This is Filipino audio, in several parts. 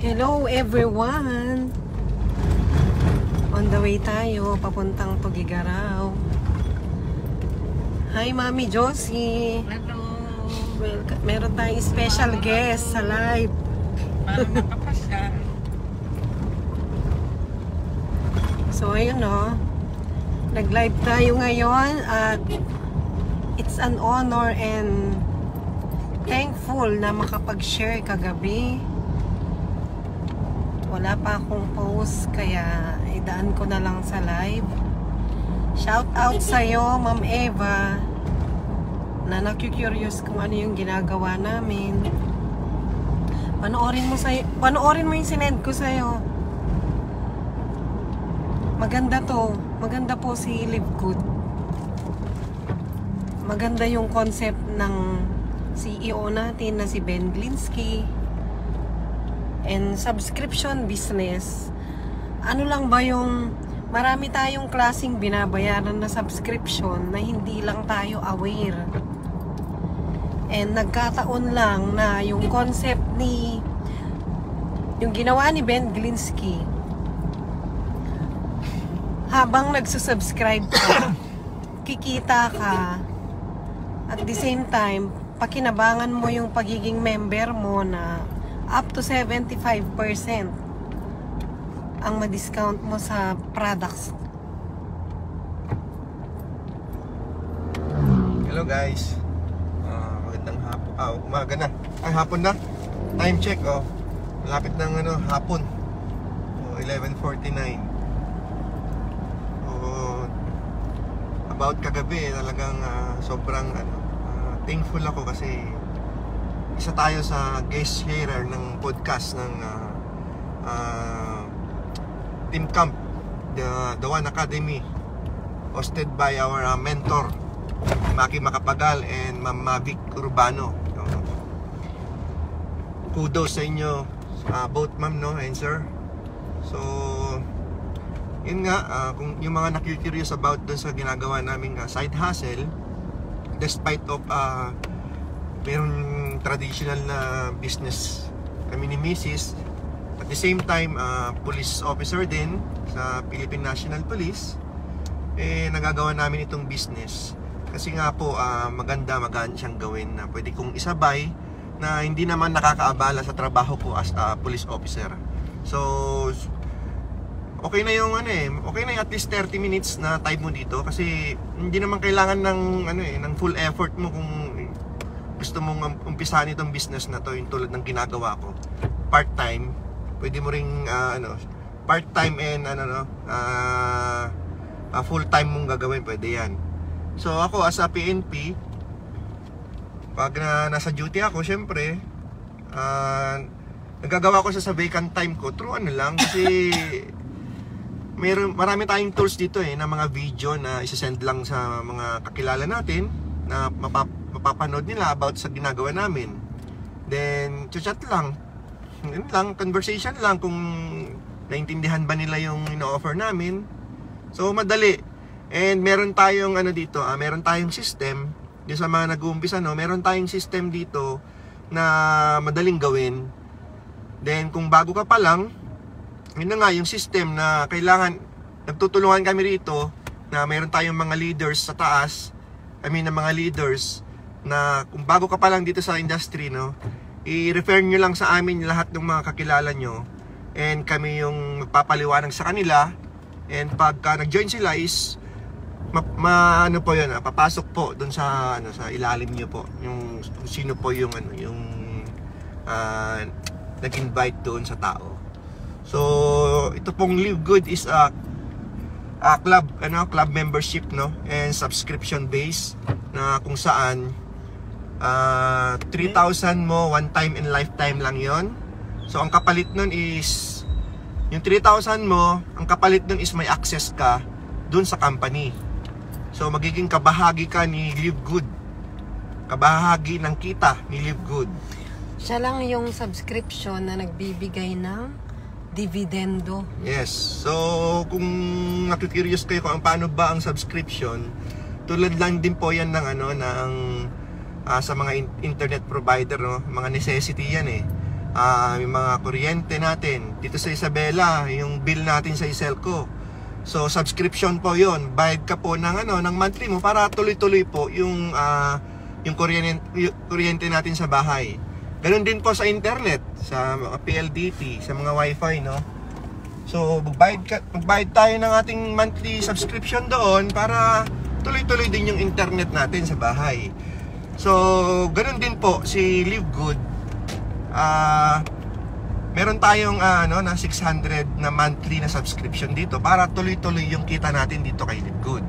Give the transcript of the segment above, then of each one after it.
Hello everyone! On the way tayo, papuntang Tugigaraw. Hi Mami Josie! Hello! Meron tayong special guest sa live. Para makapasyal. So ayun no, nag-live tayo ngayon at it's an honor and thankful na makapag-share kagabi. Wala pa akong post kaya idaan ko na lang sa live. Shout out sa'yo Ma'am Eva na naku-curious kung ano yung ginagawa namin. Panoorin mo yung sinend ko sa'yo. Maganda to. Maganda po si Live Good. Maganda yung concept ng CEO natin na si Ben Glinsky. And subscription business. Ano lang ba yung marami tayong klaseng binabayaran na subscription na hindi lang tayo aware. And nagkataon lang na yung concept yung ginawa ni Ben Glinsky, habang nagsusubscribe ka, kikita ka, at the same time, pakinabangan mo yung pagiging member mo na up to 75% ang ma-discount mo sa products. Hello guys, magandang hapon, umaga na, ay hapon na, time check malapit ng hapon, 11:49. About kagabi, talagang sobrang thankful ako kasi isa tayo sa guest sharer ng podcast ng Team Camp, the One Academy, hosted by our mentor Maki Macapagal and Ma'am Mavic Urbano. Kudos sa inyo, both ma'am and sir. So yun nga, kung yung mga nakikurious about dun sa ginagawa naming side hustle, despite of mayroong traditional na business kami ni Mrs. At the same time, police officer din sa Philippine National Police, nagagawa namin itong business kasi nga po maganda siyang gawin na pwede kong isabay na hindi naman nakakaabala sa trabaho ko as a police officer. So okay na yung okay na yung at least 30 minutes na time mo dito kasi hindi naman kailangan ng full effort mo kung gusto mong umpisahan itong business na to, yung tulad ng ginagawa ko. Part-time, pwede mo ring part-time and full-time mong gagawin, pwede yan. So ako as a PNP, pag nasa duty ako, syempre nagagawa ko sa vacant time ko through kasi marami tayong tools dito na mga video na isasend lang sa mga kakilala natin na mapapanood nila about sa ginagawa namin. Then chat lang, yun lang, conversation lang kung naintindihan ba nila yung ino-offer namin. So madali. And meron tayong dito, meron tayong system yung sa mga nag-uumpisa, meron tayong system dito na madaling gawin. Then kung bago ka pa lang, yun na nga yung system na kailangan, nagtutulungan kami rito na meron tayong mga leaders sa taas, ng mga leaders na kung bago ka pa lang dito sa industry, i-refer nyo lang sa amin lahat ng mga kakilala nyo and kami yung magpapaliwanag sa kanila. And pagka nag-join sila is po yun, papasok po dun sa sa ilalim nyo po yung sino po yung nag-invite doon sa tao. So ito pong Live Good is a club club membership and subscription base na kung saan 3,000 mo one time and lifetime lang yon. So ang kapalit nun is yung 3,000 mo, ang kapalit nun is may access ka dun sa company. So magiging kabahagi ka ni Live Good, kabahagi ng kita ni Live Good. Siya lang yung subscription na nagbibigay ng dividendo. Yes. So kung nakikurious kayo kung paano ba ang subscription, tulad lang din po yan ng sa mga internet provider, mga necessity yan yung mga kuryente natin. Dito sa Isabela, yung bill natin sa Iselco. So subscription po 'yon. Bayad ka po ng ng monthly mo para tuloy-tuloy po yung kuryente natin sa bahay. Ganun din po sa internet, sa mga PLDT, sa mga wifi, no? So magbayad tayo ng ating monthly subscription doon para tuloy-tuloy din yung internet natin sa bahay. So ganun din po si Live Good. Meron tayong na 600 na monthly na subscription dito para tuloy-tuloy yung kita natin dito kay Live Good.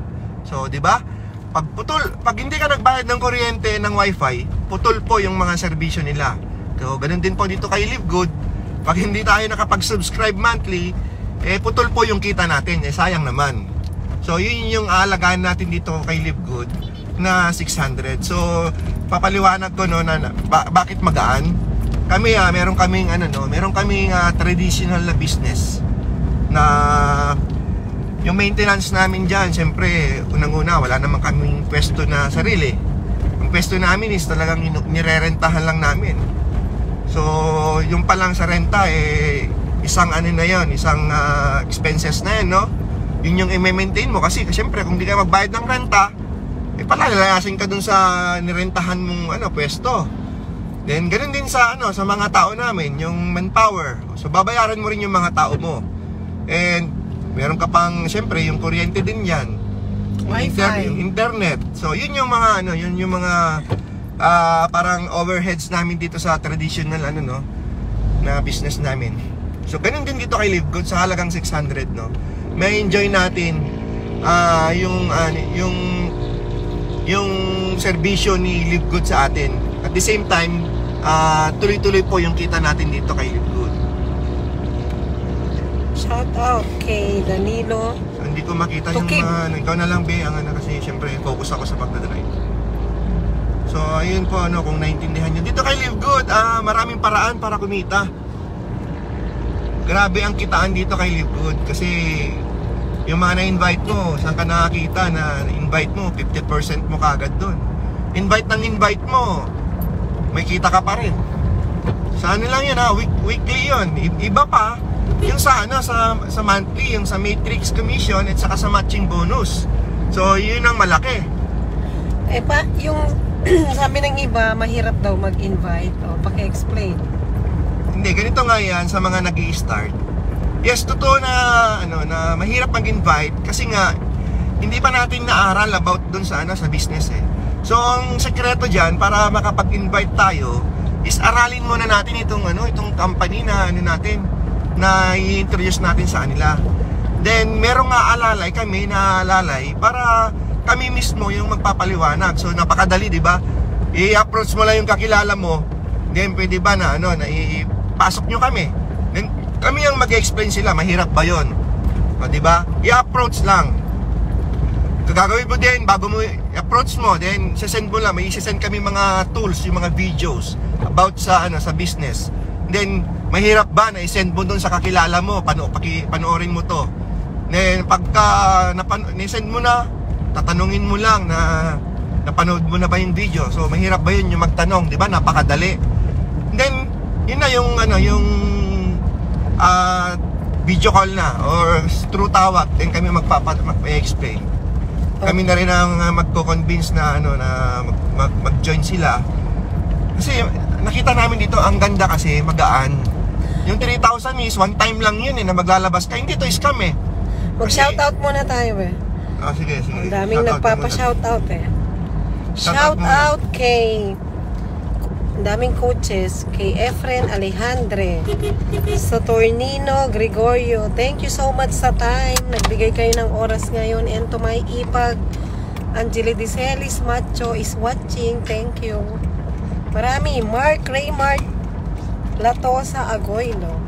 So, 'di ba? Pag hindi ka nagbayad ng kuryente, ng wifi, putol po yung mga serbisyo nila. So, ganun din po dito kay Live Good. Pag hindi tayo nakapag-subscribe monthly, putol po yung kita natin. Sayang naman. So, yun yung aalagaan natin dito kay Live Good na 600. So, papaliwanag ko na bakit magaan. Kami meron kaming traditional na business na yung maintenance namin diyan, syempre unang-una wala naman kaming pwesto na sarili. Ang pwesto namin is talagang nirerentahan lang namin. So yung pa lang sa renta isang isang expenses na yan, no? Yun yung i-maintain mo kasi syempre kung di ka magbayad ng renta, palalayasin ka dun sa nirentahan mong pwesto. Then ganun din sa mga tao namin, yung manpower. So babayaran mo rin yung mga tao mo. And meron ka pang syempre yung kuryente din yan. Wi-Fi, yung internet. So yun yung mga parang overheads namin dito sa traditional na business namin. So ganun din dito kay Live Good sa halagang 600, no. May enjoy natin yung serbisyo ni Live Good sa atin. At the same time, tuloy-tuloy po yung kita natin dito kay Live Good. Shout out kay Danilo. So, hindi ko makita yung ikaw na lang, Be, kasi syempre focus ako sa pagdadrive. So ayun po, kung naintindihan nyo dito kay Live Good, maraming paraan para kumita. Grabe ang kitaan dito kay Live Good. Kasi yung mga na-invite mo, saan ka nakakita na invite mo, 50% mo kagad dun. Invite mo, may kita ka pa rin. Sa lang yun, weekly yun. Iba pa yung sa monthly, yung sa matrix commission at saka sa matching bonus. So yun ang malaki. Yung sabi ng iba, mahirap daw mag-invite. Paki-explain. Hindi, ganito nga yan sa mga nag-i-start. Yes, totoo na na mahirap mag-invite kasi nga hindi pa natin naaral about dun sa business . So ang sekreto diyan para makapag-invite tayo is aralin muna natin itong company na natin na i-introduce natin sa kanila. Then merong kami na alalay para kami mismo yung magpapaliwanag. So napakadali, 'di ba? I-approach mo lang yung kakilala mo. Then pwede ba na ipasok nyo kami. Then kami ang mag-explain sila, mahirap ba 'yon? O, 'di ba? I-approach lang. Gagawin mo din, bago mo i-approach mo, then sisend mo lang, may isisend kami mga tools, yung mga videos about sa business. Then mahirap ba na i-send mo doon sa kakilala mo, panoorin mo to. Then pagka ni-send mo na, tatanungin mo lang na napanood mo na ba yung video. So mahirap ba yun yung magtanong, di ba? Napakadali. Then yun na yung video call na or through tawag, then kami magpa-explain. Kami na rin ang magko-convince na mag-join sila. Kasi nakita namin dito, ang ganda kasi, magaan. Yung 3,000 is one time lang yun na maglalabas ka. Hindi to scam . Mag-shoutout muna tayo . Sige. Ang daming nagpapa-shoutout . Shoutout kay daming coaches, kay Efren Alejandre, sa Tornino Gregorio. Thank you so much sa time. Nagbigay kayo ng oras ngayon. And to my ipag, Angeli Dicelis Macho is watching. Thank you. Marami. Mark Raymart Latosa Agoylo.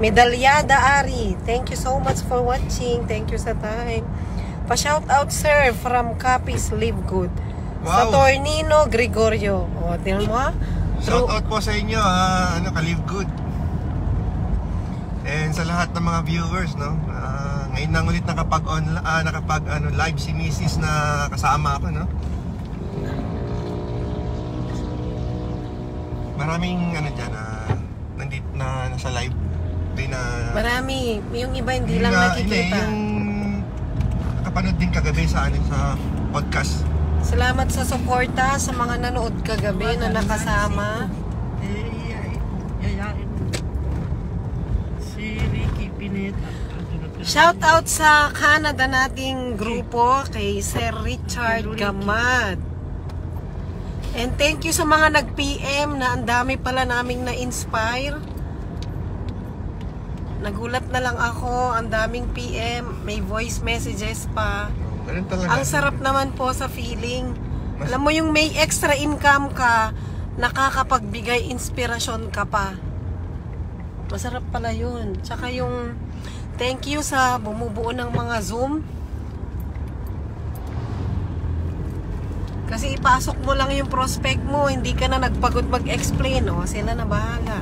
Medalyada Ari. Thank you so much for watching. Thank you sa time. Pa-shout out sir from Capiz Live Good. Wow. Sa Tornino Gregorio. O, tingnan mo Shout out po sa inyo, ka-Live Good. And sa lahat ng mga viewers, no. Ngayon lang ulit nakapag live si Mrs. na kasama ako, no. maraming ano dyan nandito na nasa live din na Marami. Yung iba hindi lang nakikita. Yung nakapanood din kagabi sa podcast. Salamat sa suporta sa mga nanood kagabi na nakasama. Yayain si Ricky Pineda. Shout out sa Canada nating grupo kay Sir Richard Gamad. And thank you sa mga nag-PM na ang dami pala naming na-inspire. Nagulat na lang ako, ang daming PM, may voice messages pa. Ganun talaga. Ang sarap naman po sa feeling. Alam mo yung may extra income ka, nakakapagbigay inspirasyon ka pa. Masarap pala yun. Tsaka yung thank you sa bumubuo ng mga Zoom. Kasi ipasok mo lang yung prospect mo, hindi ka na nagpagod mag-explain. O, sila na bahala.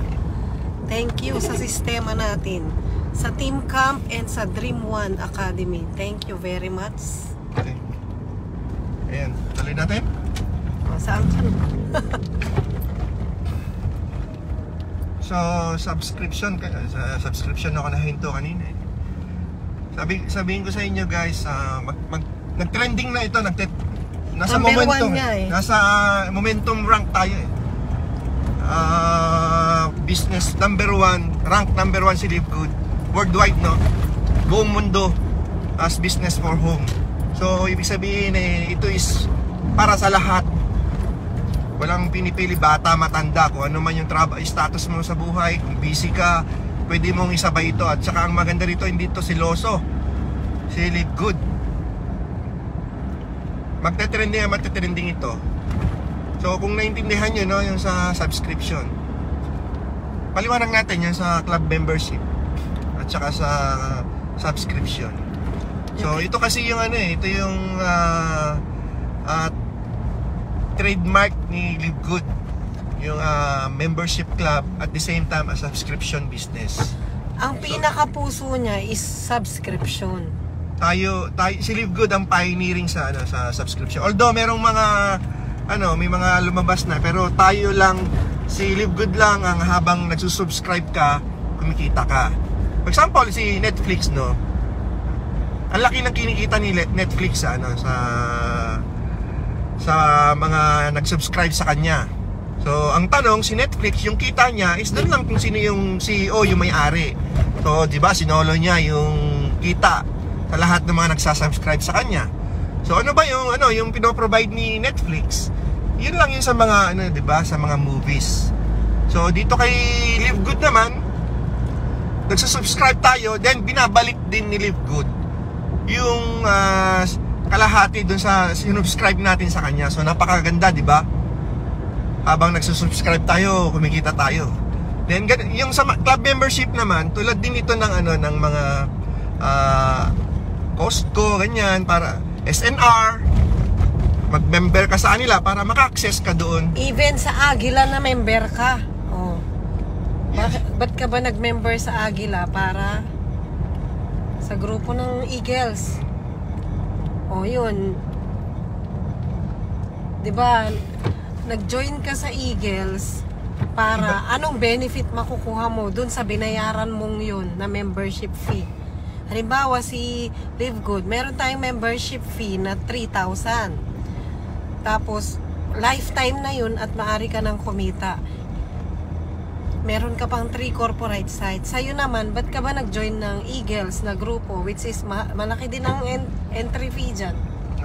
Thank you sa sistema natin. Sa Team Camp and sa Dream One Academy. Thank you very much. Okay. Ayan, tuloy natin. O, saan ka na? So, subscription ako nahinto kanina eh. Sabihin ko sa inyo guys, nag-trending na ito, nasa Number momentum, one nga eh. Nasa momentum rank tayo eh. Business number 1, rank number 1 si Live Good worldwide, no? Buong mundo as business for home. So, ibig sabihin eh, ito is para sa lahat. Walang pinipili, bata, matanda, kung ano man yung status mo sa buhay, kung busy ka, pwede mong isabay ito. At saka ang maganda rito, hindi ito siloso. Si Live Good. Magte-trending ito. So kung naintindihan nyo, no, yung sa subscription, paliwanag natin yan sa club membership at saka sa subscription. So ito kasi yung ano eh, ito yung trademark ni Live Good, yung membership club at the same time a subscription business. Ang pinakapuso niya is subscription. Si Live Good ang pioneering sa subscription. Although merong mga may mga lumabas na, pero tayo lang, si Live Good lang ang habang nagsusubscribe ka, kumikita ka. For example, si Netflix, no. Ang laki ng kinikita ni Netflix sa mga nag-subscribe sa kanya. So, ang tanong, si Netflix, yung kita niya is doon lang kung sino yung CEO, yung may-ari. So, di ba, sinolo niya yung kita sa lahat ng mga nagsasubscribe sa kanya. So, ano ba yung pinoprovide ni Netflix? Yun lang yun sa mga, di ba, sa mga movies. So, dito kay Live Good naman, nagsusubscribe tayo, then binabalik din ni Live Good yung kalahati dun sa sinubscribe natin sa kanya. So napakaganda, di ba? Habang nagsusubscribe tayo, kumikita tayo. Then yung sa club membership naman, tulad din ito ng ng mga Costco, ganyan, para SNR, mag-member ka sa kanila para maka-access ka doon. Even sa Agila na member ka. Oh. Ba't ka ba nag-member sa Agila? Para sa grupo ng Eagles. Oh, yun. 'Di ba? Nag-join ka sa Eagles para anong benefit makukuha mo dun sa binayaran mong yun na membership fee. Halimbawa si Live Good, meron tayong membership fee na 3,000. Tapos lifetime na yun at maaari ka nang kumita. Meron ka pang 3 corporate sites. Sa'yo naman, ba't ka ba nag-join ng Eagles na grupo, which is malaki din ang entry fee dyan?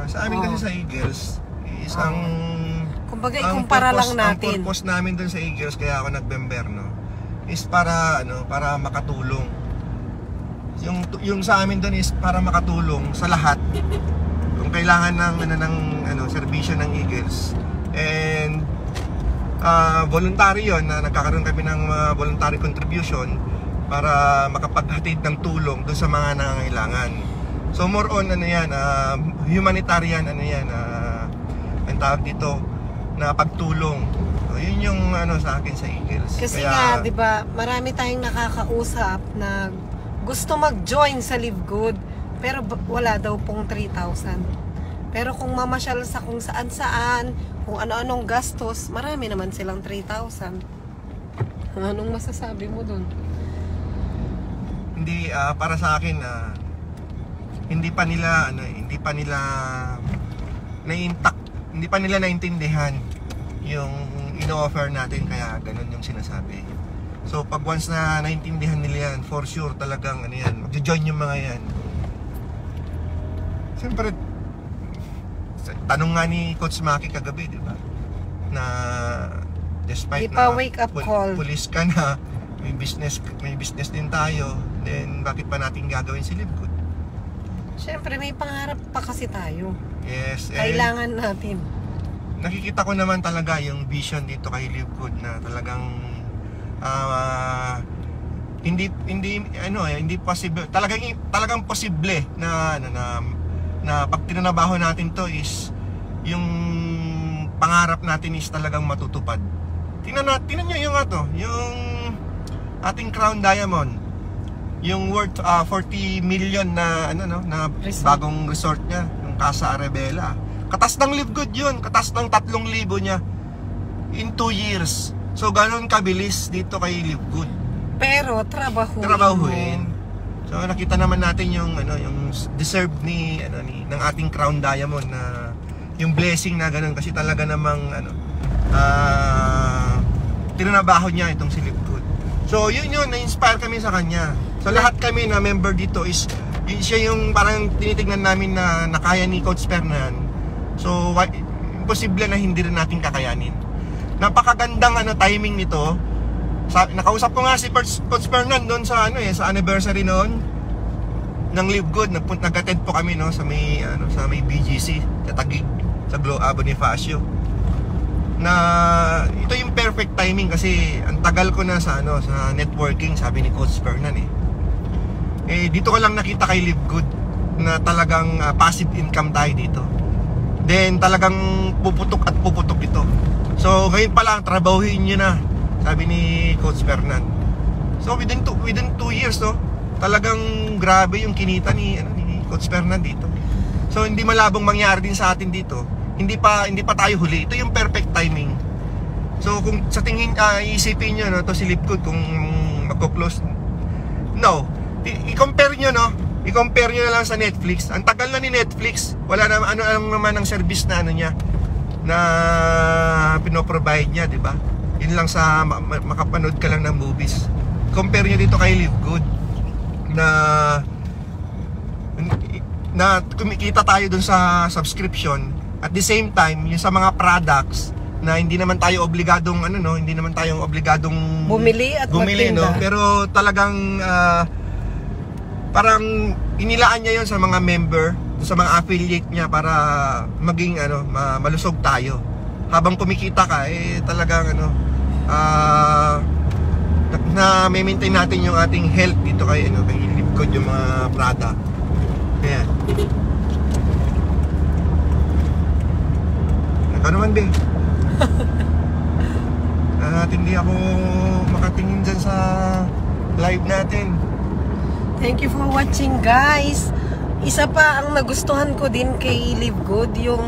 Sa amin kasi sa Eagles, isang kumbaga ikumpara lang natin. Ang purpose namin dun sa Eagles, kaya ako nag-member, no, is para para makatulong. Yung sa amin dun is para makatulong sa lahat. Kung kailangan ng serbisyo ng Eagles. And voluntary yun, na nagkakaroon kami ng voluntary contribution para makapaghatid ng tulong doon sa mga nangangailangan. So more on humanitarian ang tawag dito na pagtulong. So, yun yung sa akin sa Eagles. Kasi nga, 'di ba, marami tayong nakakausap na gusto mag-join sa Live Good pero wala daw pong 3,000. Pero kung mamasyal sa kung saan-saan, kung ano-anong gastos, marami naman silang 3,000. Anong masasabi mo dun? Hindi, para sa akin, hindi pa nila naintindihan yung ino-offer natin, kaya ganun yung sinasabi. So pag once na naintindihan nila yan, for sure talagang magjo-join yung mga yan. Siyempre, tanong nga ni Coach Maki kagabi, di ba? Na despite Di pa na wake up call. Pulis ka na, may business din tayo, then bakit pa natin gagawin si Live Good? Siyempre, may pangarap pa kasi tayo. Yes, Kailangan natin. Nakikita ko naman talaga yung vision dito kay Live Good na talagang hindi possible, talagang posible na pag tinanabaho natin to is yung pangarap natin is talagang matutupad. Tingnan niyo yung ating Crown Diamond, yung worth 40 million na resort. Bagong resort niya, yung Casa Arabella. Katas ng Live Good yun, katas ng 3,000 niya in 2 years. So ganoon kabilis dito kay Live Good. Pero trabahuin. So nakita naman natin yung deserve ng ating Crown Diamond na yung blessing na ganoon, kasi talaga namang tinanabaho niya itong si Live Good. So yun na-inspire kami sa kanya. So lahat kami na member dito is siya yung parang tinitingnan namin na nakaya ni Coach Fernan. So imposible na hindi rin natin kakayanin. Napakagandang timing nito. Nakausap ko nga si Coach Fernan doon sa sa anniversary noon ng Live Good. Nag-attend po kami sa may BGC, Taguig, sa Bonifacio. Na ito yung perfect timing kasi ang tagal ko na sa networking, sabi ni Coach Fernan dito ko lang nakita kay Live Good na talagang passive income tayo dito. Then talagang puputok ito. So ngayon pa lang trabahuin niyo na, sabi ni Coach Fernan. So within 2 years talagang grabe yung kinita ni Coach Fernan dito. So hindi malabong mangyari din sa atin dito. Hindi pa tayo huli. Ito yung perfect timing. So kung sa tingin iisipin niyo to si Live Good kung magko-close, i-compare niyo i-compare niyo na lang sa Netflix. Ang tagal na ni Netflix. Wala na naman ang service na niya na pinoprovide niya, di ba? Yun lang sa makapanood ka lang ng movies. Compare niyo dito kay Live Good na kumikita tayo dun sa subscription, at the same time yung sa mga products na hindi naman tayo obligadong hindi naman tayong obligadong bumili magtinda. Pero talagang parang inilaan niya yon sa mga member, sa mga affiliate niya para maging malusog tayo. Habang kumikita ka talagang na maintain natin yung ating health dito kay Live Good, yung mga product. Ayan. Ano naman, be? Hindi ako makatingin dyan sa live natin. Thank you for watching, guys. Isa pa ang nagustuhan ko din kay Live Good, yung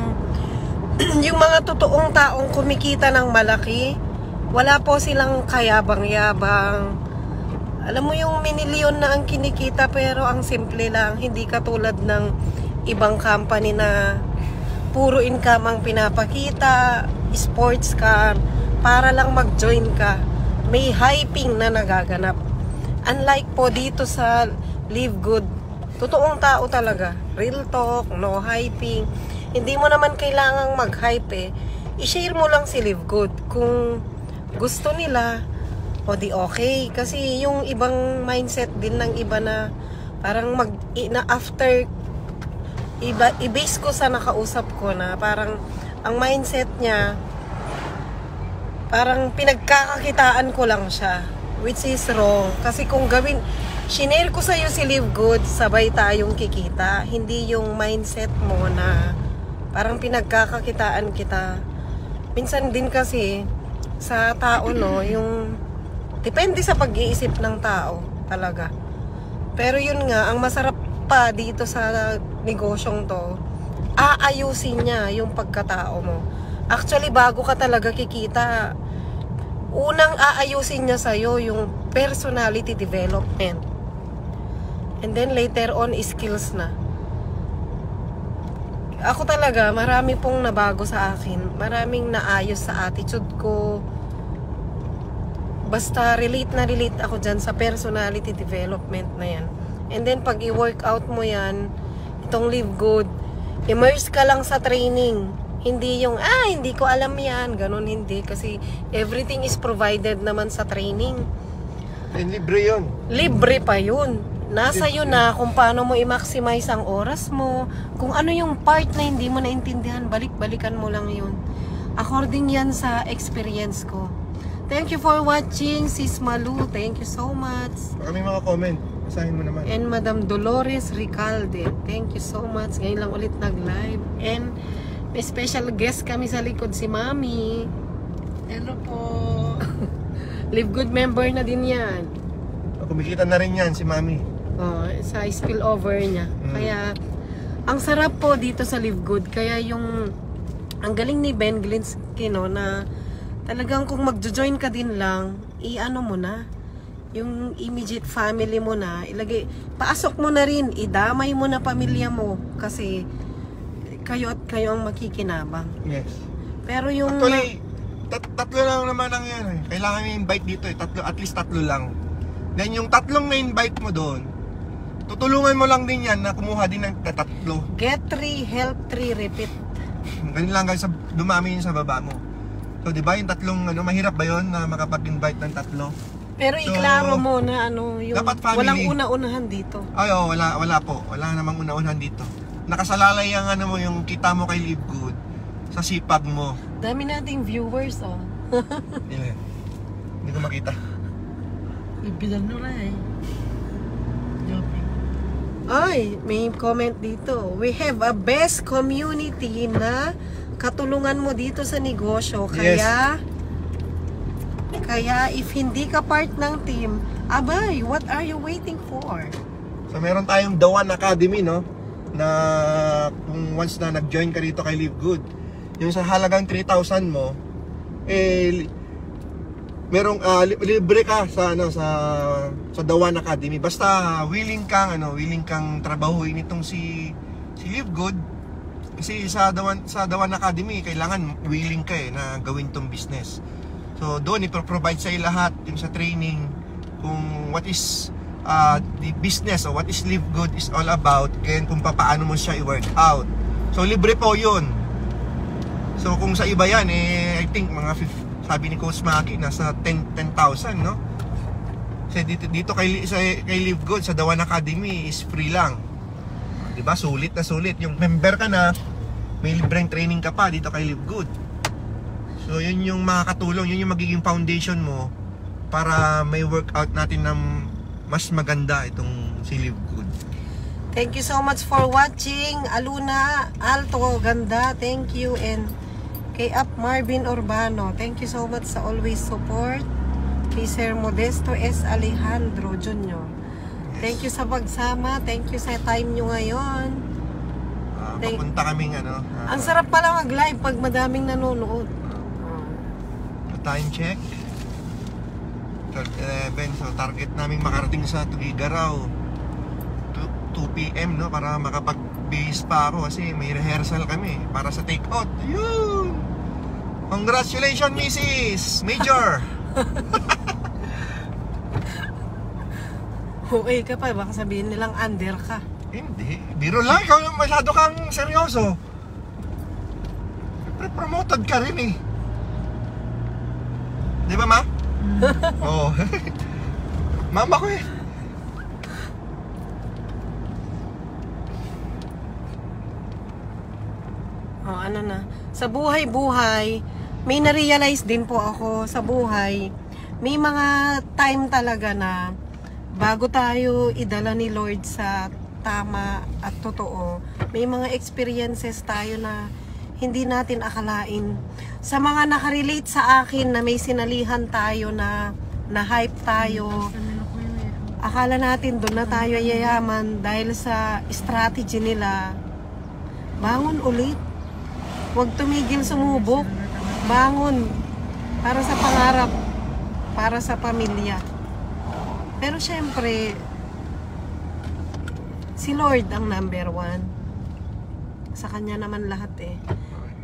mga totoong taong kumikita ng malaki. Wala po silang kayabang-yabang. Alam mo yung minilyon na ang kinikita pero ang simple lang. Hindi katulad ng ibang company na puro income ang pinapakita, sports car, para lang mag-join ka. May hyping na nagaganap. Unlike po dito sa Live Good, totoong tao talaga. Real talk, no hyping. Hindi mo naman kailangang mag-hype I-share mo lang si Live Good. Kung gusto nila, o di okay. Kasi yung ibang mindset din ng iba na parang after i-base ko sa nakausap ko na parang ang mindset niya parang pinagkakakitaan ko lang siya, which is wrong. Kasi kung shinare ko sa'yo si Live Good, sabay tayong kikita. Hindi yung mindset mo na parang pinagkakakitaan kita. Minsan din kasi sa tao yung depende sa pag-iisip ng tao talaga. Pero yun nga, ang masarap pa dito sa negosyong to, aayusin niya yung pagkatao mo. Actually, bago ka talaga kikita, unang aayusin niya sa'yo yung personality development. And then later on, skills na. Ako talaga, marami pong nabago sa akin. Maraming naayos sa attitude ko. Basta relate na relate ako dyan sa personality development na yan. And then pag i-workout mo yan, itong Live Good, immerse ka lang sa training. Hindi yung, hindi ko alam yan. Ganon, hindi. Kasi everything is provided naman sa training. Libre yun. Libre pa yun. Nasa yun na kung paano mo i-maximize ang oras mo. Kung ano yung part na hindi mo naintindihan, balik-balikan mo lang yun. According yan sa experience ko. Thank you for watching, Sis Malu. Thank you so much. Baka may mga comment. Basahin mo naman. And Madam Dolores Ricalde. Thank you so much. Ngayon lang ulit nag-live. And may special guest kami sa likod, si Mami. Hello po. Live Good member na din yan. Kumikita na rin yan si Mami. Sa spillover niya. Kaya, ang sarap po dito sa Live Good. Kaya yung, ang galing ni Ben Glinsky, no, na talagang kung magjo-join ka din lang, i-ano mo na, yung immediate family mo na, ilagay, paasok mo na rin, idamay mo na pamilya mo, kasi kayo at kayo ang makikinabang. Yes. Pero yung... Actually, tatlo lang naman ang yan eh. Kailangan i-invite dito eh. At least tatlo lang. Then yung tatlong na-invite mo doon, tutulungan mo lang din yan na kumuha din ng tatlo. Get 3, help 3, repeat. Ganun lang guys, dumami yun sa baba mo. So, di ba yung tatlong, mahirap ba yun na makapag-invite ng tatlo? Pero So, iklaro mo na yung dapat family. walang una-unahan dito. Ay, wala po. Wala namang una-unahan dito. Nakasalalay ang yung kita mo kay Live Good sa sipag mo. Dami nating viewers, oh. Hindi ko makita. Ibilan nyo na eh. Joking. Ay, may comment dito. We have a best community na katulungan mo dito sa negosyo. Kaya, kaya if hindi ka part ng team, abay, what are you waiting for? So meron tayong The One Academy, no? Na kung once na nag-join ka rito kay Live Good, yung sa halagang 3,000 mo, merong libre ka sa The One Academy. Basta willing kang trabahuin itong si Live Good. Kasi sa The One Academy, kailangan willing ka na gawin tong business. So doon ipro-provide sa lahat yung sa training kung what is the business or what is Live Good is all about, and kung paano mo siya i-work out. So libre po yun. So kung sa iba yan, I think mga sabi ni Coach Maki, nasa 10,000, no? Kasi dito kay Live Good sa The One Academy is free lang. Diba? Sulit na sulit. Yung member ka na, may libreng training ka pa dito kay Live Good. So yun yung makakatulong, yun yung magiging foundation mo para may workout natin na mas maganda itong si Live Good. Thank you so much for watching. Aluna Alto, ganda. Thank you. And kay Up Marvin Urbano, thank you so much sa always support. Kay Sir Modesto S. Alejandro Jr. Thank you sa pagsama. Thank you sa time nyo ngayon. Papunta kaming ang sarap pala mag-live pag madaming nanonood. Time check 12:11. So target namin makarating sa Tugigaraw 2 PM, no? Para makapag-base pa ako kasi may rehearsal kami para sa take out. Yun! Congratulations, Mrs. Major! Okay ka pa, baka sabihin nilang under ka. Hindi, biro lang. Ikaw masyado kang seryoso. Promoted ka rin eh. Di ba, ma? Oo. Mama ko eh. Ano na. Sa buhay-buhay, may na-realize din po ako sa buhay. May mga time talaga na bago tayo idala ni Lord sa tama at totoo, may mga experiences tayo na hindi natin akalain. Sa mga nakarelate sa akin na may sinalihan tayo na hype tayo, akala natin doon na tayo yayaman dahil sa strategy nila. Bangon ulit. Huwag tumigil sumubok. Bangon. Para sa pangarap. Para sa pamilya. Pero syempre, si Lord ang number 1. Sa kanya naman lahat eh.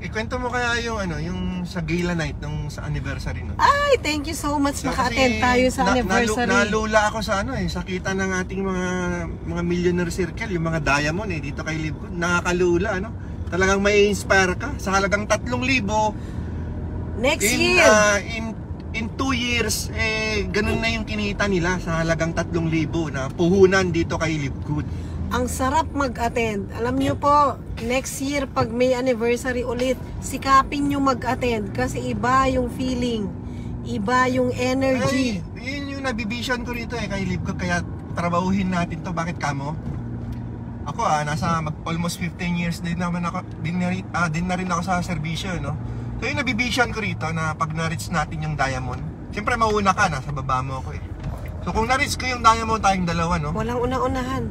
Ikwento mo kaya yung yung sa gala night nung sa anniversary no? Ay, thank you so much. Naka-attend tayo sa anniversary. Nalula ako sa sa kita ng ating mga millionaire circle, yung mga diamond dito kay Live Good. Nakakalula Talagang may inspire ka sa halagang 3,000 next year. In 2 years ganun na yung kinita nila sa halagang 3,000 na puhunan dito kay Live Good. Ang sarap mag-attend. Alam niyo po, next year pag may anniversary ulit, sikapin niyo mag-attend kasi iba yung feeling, iba yung energy. Ay, yun yung nabibision ko rito kay Live Good, kaya trabahuhin natin to. Bakit kamo? Ako nasa almost 15 years din naman ako, din na rin ako sa serbisyo, no? So yung nabibision ko rito na pag na-reach natin yung diamond, siyempre mauna ka, nasa baba mo ako So kung na-reach ko yung diamond, tayong dalawa, no? Walang una-unahan.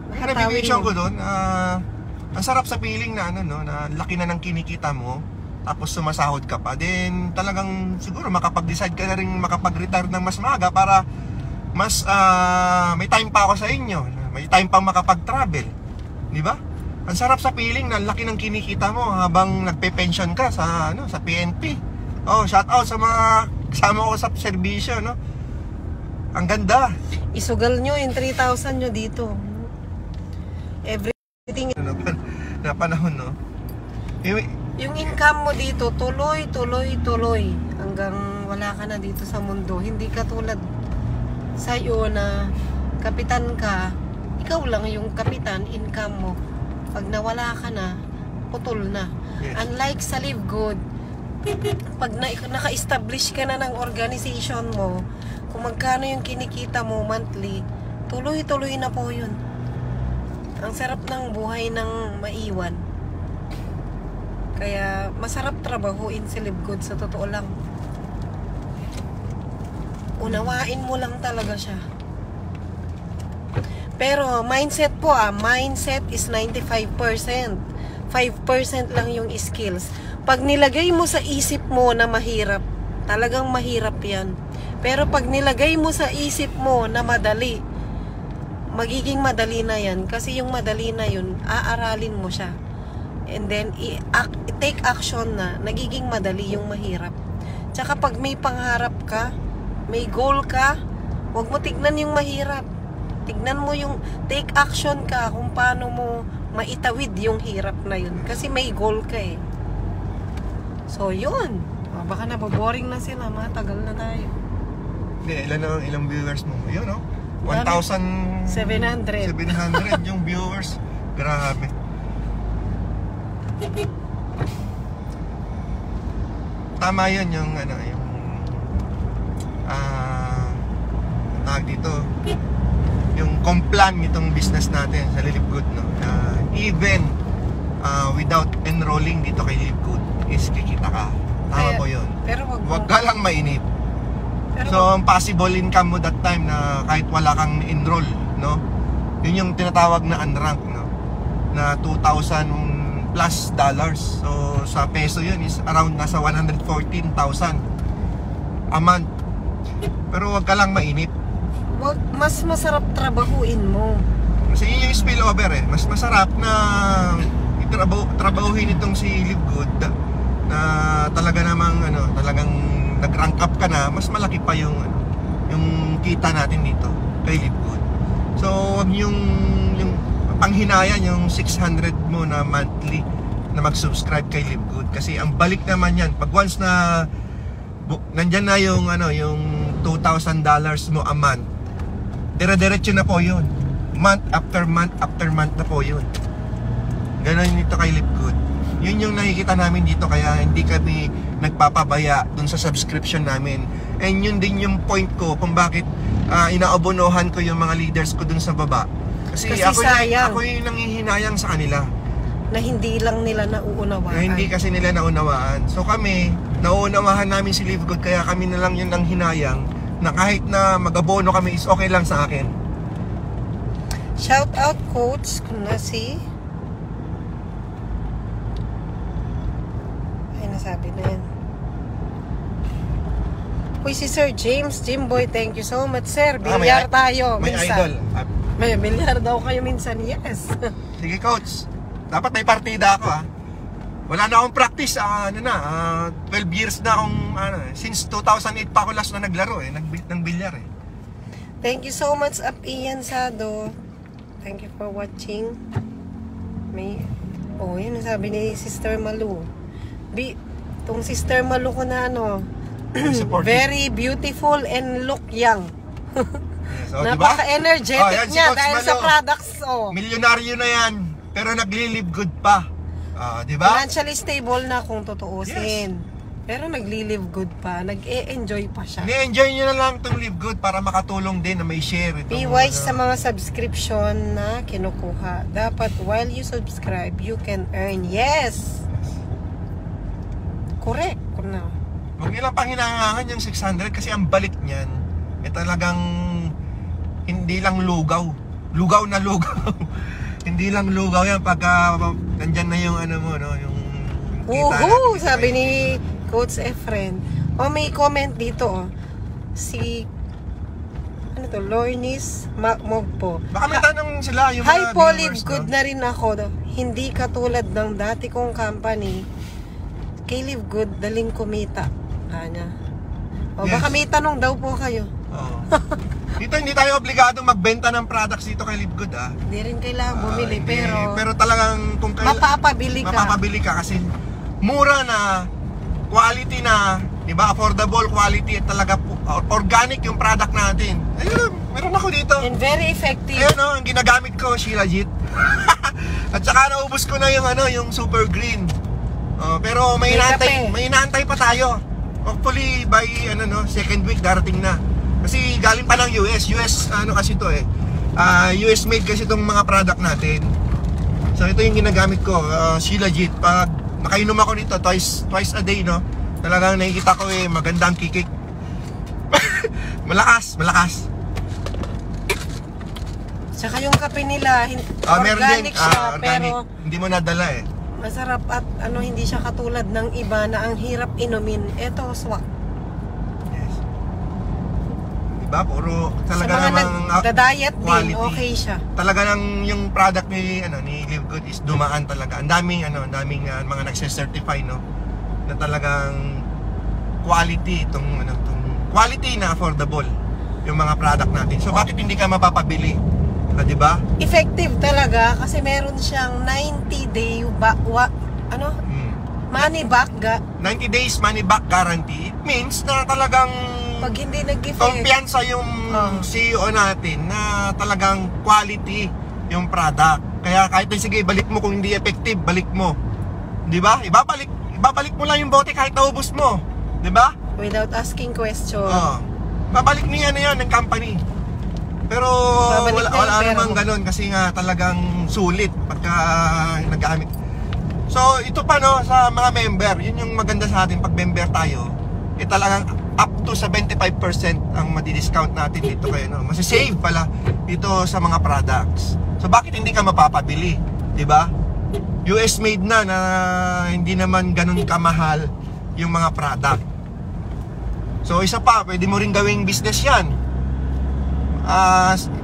Kaya nabibision ko doon, ang sarap sa feeling na na laki na ng kinikita mo, tapos sumasahod ka pa. Then talagang siguro makapag-decide ka na rin makapag-retire ng mas maaga para mas may time pa ako sa inyo. May time pang makapag-travel. Di ba? Ang sarap sa feeling na laki ng kinikita mo habang nagpe-pension ka sa sa PNP. Shout out sa mga kasama ko sa serbisyo, no? Ang ganda. Isugal nyo yung 3,000 nyo dito. Everything na panahon, no? Yung income mo dito, tuloy hanggang wala ka na dito sa mundo. Hindi katulad sa'yo na kapitan ka, ikaw lang yung kapitan, income mo. Pag nawala ka na, putol na. Yes. Unlike sa Live Good, pag naka-establish ka na ng organization mo, kung magkano yung kinikita mo monthly, tuloy na po yun. Ang sarap ng buhay ng maiwan. Kaya masarap trabahuin si Live Good, sa totoo lang. Unawain mo lang talaga siya. Pero mindset po mindset is 95%. 5% lang yung skills. Pag nilagay mo sa isip mo na mahirap, talagang mahirap yan. Pero pag nilagay mo sa isip mo na madali, magiging madali na yan. Kasi yung madali na yun, aaralin mo siya. And then, take action na. Nagiging madali yung mahirap. Tsaka pag may pangarap ka, may goal ka, huwag mo tignan yung mahirap. Tignan mo yung take action ka kung paano mo maitawid yung hirap na yun. Kasi may goal ka eh. So, yun. Baka naboboring na sila. Matagal na tayo. Hindi, ilang viewers mo? Yun, no? 1,700 yung viewers. Grabe. Tama yun yung tawag dito, yung complan nitong business natin sa Live Good, no? Even without enrolling dito kay Live Good is kikita ka. Tama mo yun. Pero wag ka lang mainip. So, ang possible income mo that time na kahit wala kang enroll, no? Yun yung tinatawag na unrank, no? Na $2,000 plus. So, sa peso yun is around nasa 114,000 a month. Pero wag ka lang mainip. Mas masarap trabahuin mo. Kasi yun yung spillover Mas masarap na trabahuhin itong si Live Good na talaga namang talagang nag-rank up ka na, mas malaki pa yung kita natin dito kay Live Good. So wag yung panghinayan yung 600 mo na monthly na mag-subscribe kay Live Good, kasi ang balik naman yan pag once na nandyan na yung $2,000 mo a month, dire-diretso na po yun, month after month na po yun. Ganon dito kay Live Good. Yun yung nakikita namin dito, kaya hindi kami nagpapabaya dun sa subscription namin. And yun din yung point ko kung bakit inaabonohan ko yung mga leaders ko dun sa baba. Kasi ako yung nanghihinayang sa kanila. Na hindi lang nila nauunawaan. Na hindi kasi nila naunawaan. So kami, nauunawahan namin si Live Good, kaya kami na lang yung nanghinayang na kahit na mag-abono kami is okay lang sa akin. Shout out coach kung na si nasabi na yan. Uy, si Sir James, Jimboy, thank you so much, sir. Bilyar tayo May minsan. idol. May bilyar daw kayo minsan, yes. Sige, coach. Dapat may partida ako, ha. Wala na akong practice, 12 years na akong, since 2008 pa ako last na naglaro, ng bilyar, eh. Thank you so much, Ian Sado. Thank you for watching. Yun ang sabi ni Sister Malu. Itong Sister Malu ko na very beautiful and look young. So, napaka-energetic niya dahil sa products. Milyonaryo na yan, pero nagli-live good pa. Diba? Financially stable na kung tutuusin. Yes. Pero nagli-live good pa. Nag-e-enjoy pa siya. Ni-enjoy nyo na lang itong live good para makatulong din na may share. Be wise sa mga subscription na kinukuha. Dapat while you subscribe, you can earn. Yes! Correct. Huwag nilang panghinangangan yung 600 kasi ang balik niyan talagang hindi lang lugaw. Lugaw na lugaw. Hindi lang lugaw yan pagka nandyan na yung yung kita. Sabi ni Coach Efren. May comment dito. Si Lornis Mogpo. Baka may tanong sila yung Hi po, live good na rin ako. Hindi katulad ng dati kong company. Kay live good, daling kumita. Yes. Baka may tanong daw po kayo. Dito hindi tayo obligado magbenta ng products dito kay Live Good, Hindi rin kailangan bumili, pero talagang kung mapapabili ka kasi mura na, quality na, 'di ba? Affordable quality at talaga organic yung product natin. Ayun, meron ako dito. And very effective. Ayun, ang ginagamit ko, Shilajit. At saka naubos ko na yung super green. Pero may inaantay pa tayo. Hopefully by second week darating na. Kasi galing pa ng US kasi to US made kasi itong mga product natin. So ito yung ginagamit ko, Shilajit. Pag nakainom ako nito twice a day, talagang nakikita ko magandang kikik. malakas. Tsaka yung kape nila, organic siya, organic. pero hindi mo nadala masarap at hindi siya katulad ng iba na ang hirap inumin. Ito, swak. Diba? Puro talaga sa mga namang nagda-diet quality. Din, okay siya. Talaga lang yung product ni Live Good is dumaan talaga. Ang daming mga nagse-certify na talagang quality itong quality na affordable yung mga product natin. So bakit hindi ka mapapabili? Di ba? Effective talaga kasi meron siyang 90-day money back 90 days money back guarantee. It means na talagang pag hindi nag-effect, kumpiyansa yung CEO natin na talagang quality yung product. Kaya kahit sige, balik mo kung hindi effective, balik mo. Di ba? Ibabalik mo lang yung bote kahit naubos mo. Di ba? Without asking question. Babalik niya yan ng company. Pero wala namang ganun kasi nga talagang sulit pagka nagamit. So ito pa sa mga member, yun yung maganda sa atin pag member tayo. Talagang up to 75% ang madi-discount natin dito kayo, Masisave pala dito sa mga products. So bakit hindi ka mapapabili, 'di ba? US made na hindi naman ganun kamahal yung mga product. So isa pa, pwede mo ring gawing business 'yan.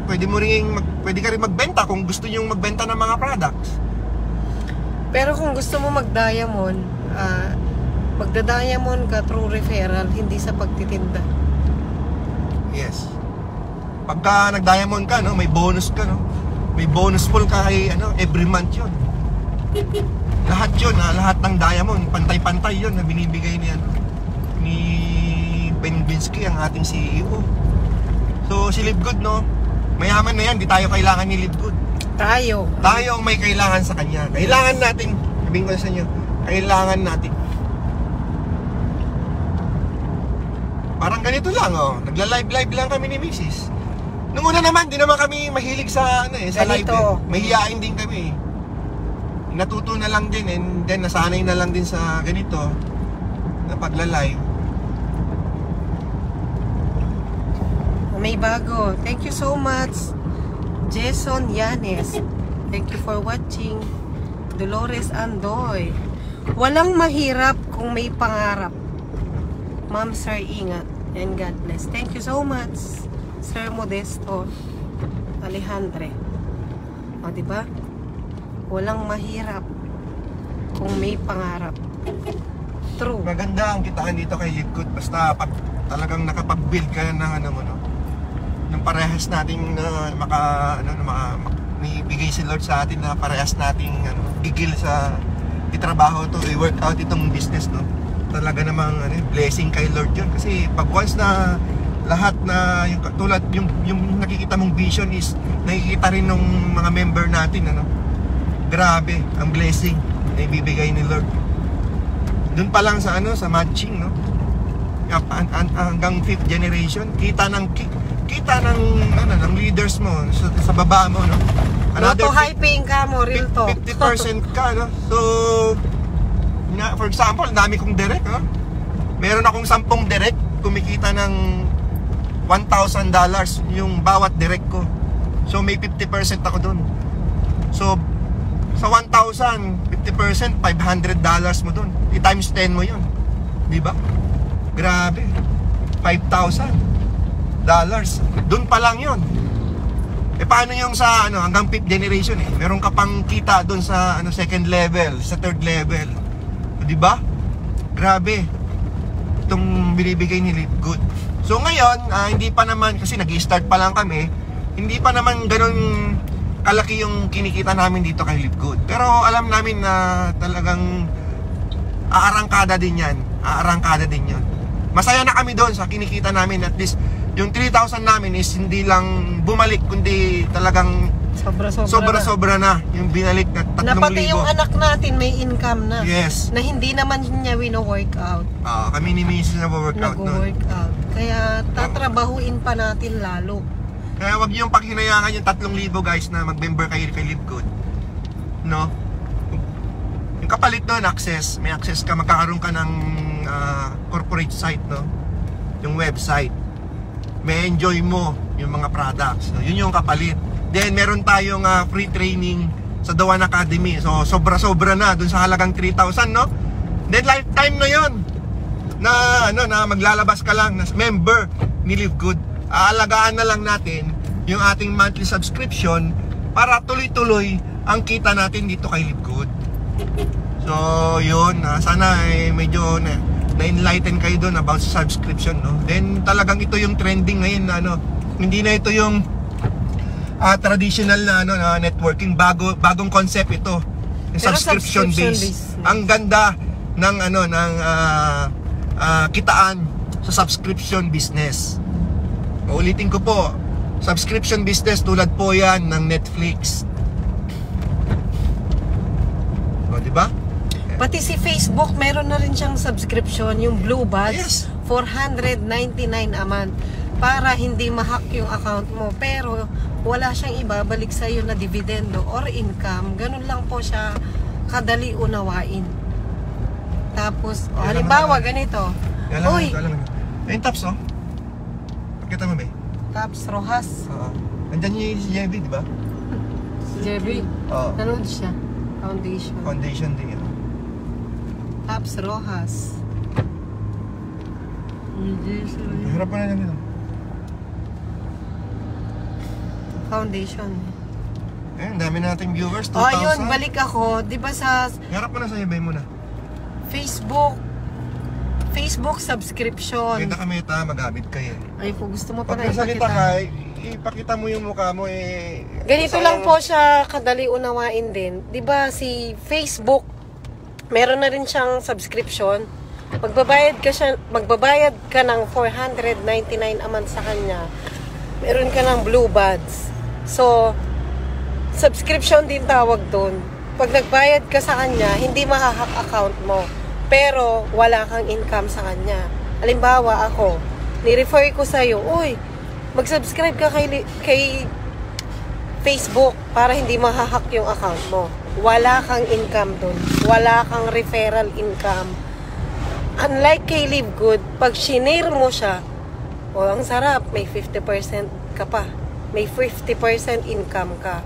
Pwede ka rin magbenta kung gusto niyo magbenta ng mga products. Pero kung gusto mo mag-diamond, magda-diamond ka through referral, hindi sa pagtitinda. Yes. Pagka nag-diamond ka, may bonus ka, May bonus pool ka every month 'yon. Lahat 'yon, lahat ng diamond, pantay-pantay 'yon na binibigay ni Ben Binsky, ang ating CEO. So si Live Good, mayaman na yan, di tayo kailangan ni Live Good. Tayo ang may kailangan sa kanya. Kailangan natin, sabihin ko sa inyo, kailangan natin. Parang ganito lang, nagla-live lang kami ni Mrs. Nung una naman, di naman kami mahilig sa live. Mahihain din kami. Natuto na lang din, and then nasanay na lang din sa ganito na pagla-live. May bago. Thank you so much, Jason Yanes. Thank you for watching. Dolores Andoy. Walang mahirap kung may pangarap. Ma'am, sir, ingat. And God bless. Thank you so much, Sir Modesto Alejandre. O, diba? Walang mahirap kung may pangarap. True. Maganda ang kitaan dito kay Live Good. Basta pag talagang nakapag-build ka ng ano mo, no? Ng parehas nating ibigay si Lord sa atin na parehas nating gigil sa itrabaho to, i-work out itong business, no? Talaga namang blessing kay Lord yun. Kasi pag once na lahat na yung tulad yung nakikita mong vision is nakikita rin ng mga member natin, grabe ang blessing na ibibigay ni Lord. Doon pa lang sa sa matching, no? Hanggang 5th generation, kita ng leaders mo sa baba mo, no? Another hyping ka mo, real talk. 50% ka, no? So for example, dami kong direct, meron akong 10 direct, kumikita ng $1,000 yung bawat direct ko. So may 50% ako dun. So sa 1,000, 50%, $500 mo dun. I-times 10 mo yun, di ba? Grabe, $5,000. Dun pa lang yun. Paano yung sa hanggang 5th generation, meron ka pang kita dun sa second level, sa third level, di ba? Grabe itong binibigay ni Live Good. So ngayon, hindi pa naman, kasi nag-i-start pa lang kami, hindi pa naman ganun kalaki yung kinikita namin dito kay Live Good. Pero alam namin na talagang aarangkada din yan. Aarangkada din yun. Masaya na kami doon sa kinikita namin. At least yung 3,000 namin is hindi lang bumalik, kundi talagang sobra-sobra na yung binalik na 3,000. Na pati yung anak natin may income na. Yes. Na hindi naman niya wino-workout. Kami ni Mrs. nag-workout nun. Nag-workout. Kaya tatrabahuin pa natin lalo. Kaya wag yung paghinayangan yung 3,000 guys na mag-member kayo kay Live Good. No? Yung kapalit nun, access. May access ka, magkakaroon ka ng corporate site, no? Yung website. May enjoy mo yung mga products. No? Yun yung kapalit. Then meron tayong free training sa The One Academy. So sobra-sobra na dun sa halagang 3,000, no? Then lifetime na yun. Na maglalabas ka lang na member ni Live Good. Aalagaan na lang natin yung ating monthly subscription para tuloy-tuloy ang kita natin dito kay Live Good. So yun, sana medyo na-enlighten kayo doon about sa subscription, no? Then talagang ito yung trending ngayon na hindi na ito yung traditional na networking, bagong concept ito. Subscription based. Ang ganda ng kitaan sa subscription business. Ulitin ko po, subscription business tulad po yan ng Netflix. O, diba? Pati si Facebook, meron na rin siyang subscription, yung Blue Buds, Yes. $499 a month para hindi ma-hack yung account mo. Pero wala siyang ibabalik sa'yo na dividendo or income. Ganun lang po siya kadali unawain. Tapos, halimbawa, ganito. Uy, ayun, Taps, oh. Pakita mo, be. Taps Rojas. Oo. Andyan yung si Jebby, di ba? Jerry, Oo. nanood siya. Foundation. Foundation din ito. Taps Rojas. Hindi sila. Harap pa na lang ito. Foundation. Ang dami nating viewers, 2,000. Oh, ayun, balik ako. Di ba sa Harap mo na sa Jebby muna. Facebook subscription. Kita kami ito, mag-habit kayo. Ay po, gusto mo pa Pag na nasalita ipakita. ka, ipakita mo yung mukha mo Ganito lang po siya kadali unawain din. 'Di ba si Facebook, meron na rin siyang subscription. Magbabayad ka ng $499 a month sa kanya. Meron ka ng Blue Buds. So, subscription din tawag doon. Pag nagbayad ka sa kanya, hindi mahahack account mo. Pero wala kang income sa kanya. Halimbawa ako, ni-refer ko sa'yo, uy, mag-subscribe ka kay Facebook para hindi mahahack yung account mo. Wala kang income dun. Wala kang referral income. Unlike kay Live Good, pag shinare mo siya, ang sarap, may 50% ka pa. May 50% income ka.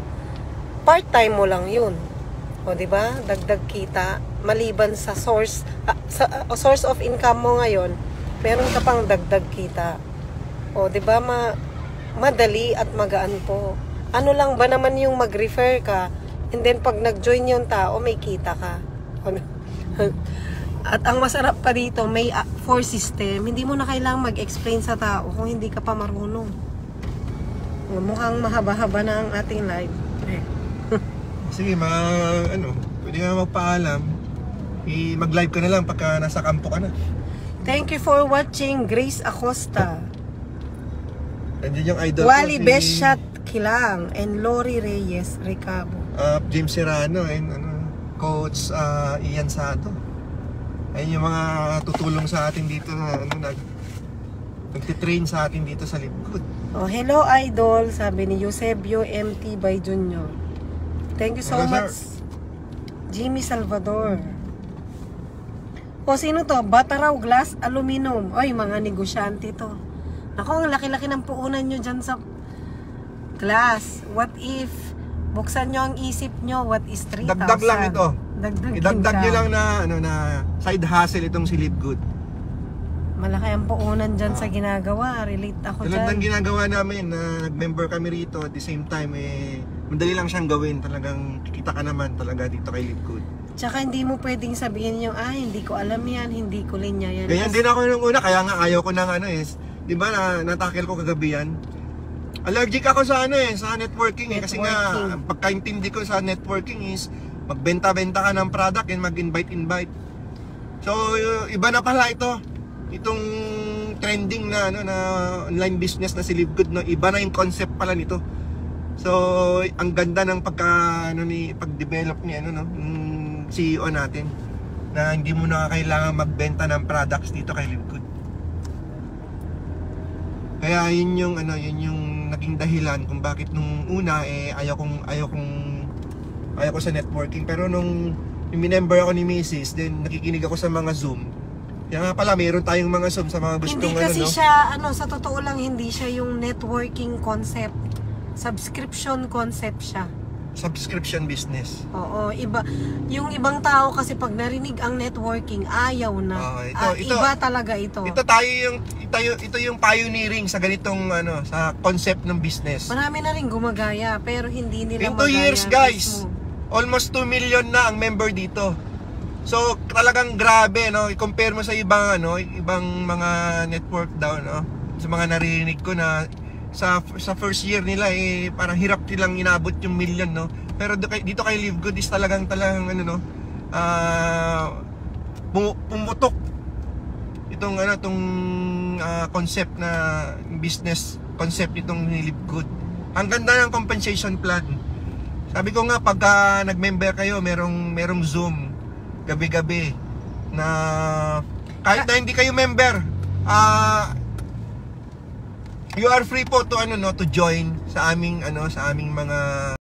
Part-time mo lang yun. O, diba? Dagdag kita, maliban sa source source of income mo ngayon, meron ka pang dagdag kita. O, 'di ba, madali at magaan po. Ano lang ba naman yung mag-refer ka, and then pag nag-join yung tao, may kita ka. At ang masarap pa dito, may for system. Hindi mo na kailangang mag-explain sa tao kung hindi ka pa marunong. Mukhang mahaba-haba na ang ating live. Sige, pwede nga magpaalam. Mag-live ka na lang pagka nasa kampo ka na. Thank you for watching, Grace Acosta. Andiyan yung idol Wally ko, Beshat Kilang and Lori Reyes Recabo. James Serrano and Coach Ian Sato. Ayun yung mga tutulong sa atin dito na nagtitrain sa atin dito sa Libgood. Oh, hello idol, sabi ni Eusebio MT by Junior. Thank you so Hello, much. Jimmy Salvador. O sino to? Bataraw Glass Aluminum. Oy, mga negosyante to. Ako, ang laki-laki ng puunan nyo dyan sa glass. What if buksan nyo ang isip nyo, what is 3,000? Dagdag lang ito. Idagdag nyo lang lang na side hustle itong si Libgood. Malaki ang puunan dyan sa ginagawa. Relate ako Tulad ng dyan. ginagawa namin na nag-member kami rito, at the same time madali lang siyang gawin. Talagang kikita ka naman talaga dito kay Libgood. Tsaka hindi mo pwedeng sabihin yung, hindi ko alam yan, hindi ko linya yan. Ganyan din ako nung una, kaya nga ayaw ko ng di ba natakil ko kagabi yan? Allergic ako sa sa networking kasi nga pagkaintindi ko sa networking is magbenta-benta ka ng product and mag-invite. So iba na pala itong trending na na online business na si Libgood, no? Iba na yung concept pala nito. So ang ganda ng pag-develop ni CEO natin na hindi mo na kailangan magbenta ng products dito kay Libgood. Kaya yun yung naging dahilan kung bakit nung una ayaw ko sa networking, pero nung member ako ni Mrs., then nakikinig ako sa mga Zoom. Kaya nga pala mayroon tayong mga Zoom sa mga gustong hindi kasi siya sa totoo lang hindi siya yung networking concept. Subscription concept siya. Subscription business. Oo, iba. Yung ibang tao kasi pag narinig ang networking, ayaw na. Iba talaga ito. Ito yung pioneering sa ganitong sa concept ng business. Marami na rin gumagaya pero hindi nila in 2 years, guys, mismo. almost 2 million na ang member dito. So talagang grabe, i-compare mo sa ibang ibang mga network daw, sa mga naririnig ko na sa first year nila parang hirap nilang inabot yung million, pero dito kay Libgood is talagang pumutok itong concept na business concept nitong Libgood. Ang ganda ng compensation plan. Sabi ko nga, pagka nag-member kayo, merong Zoom gabi-gabi na kahit na hindi kayo member, you are free po to to join sa aming mga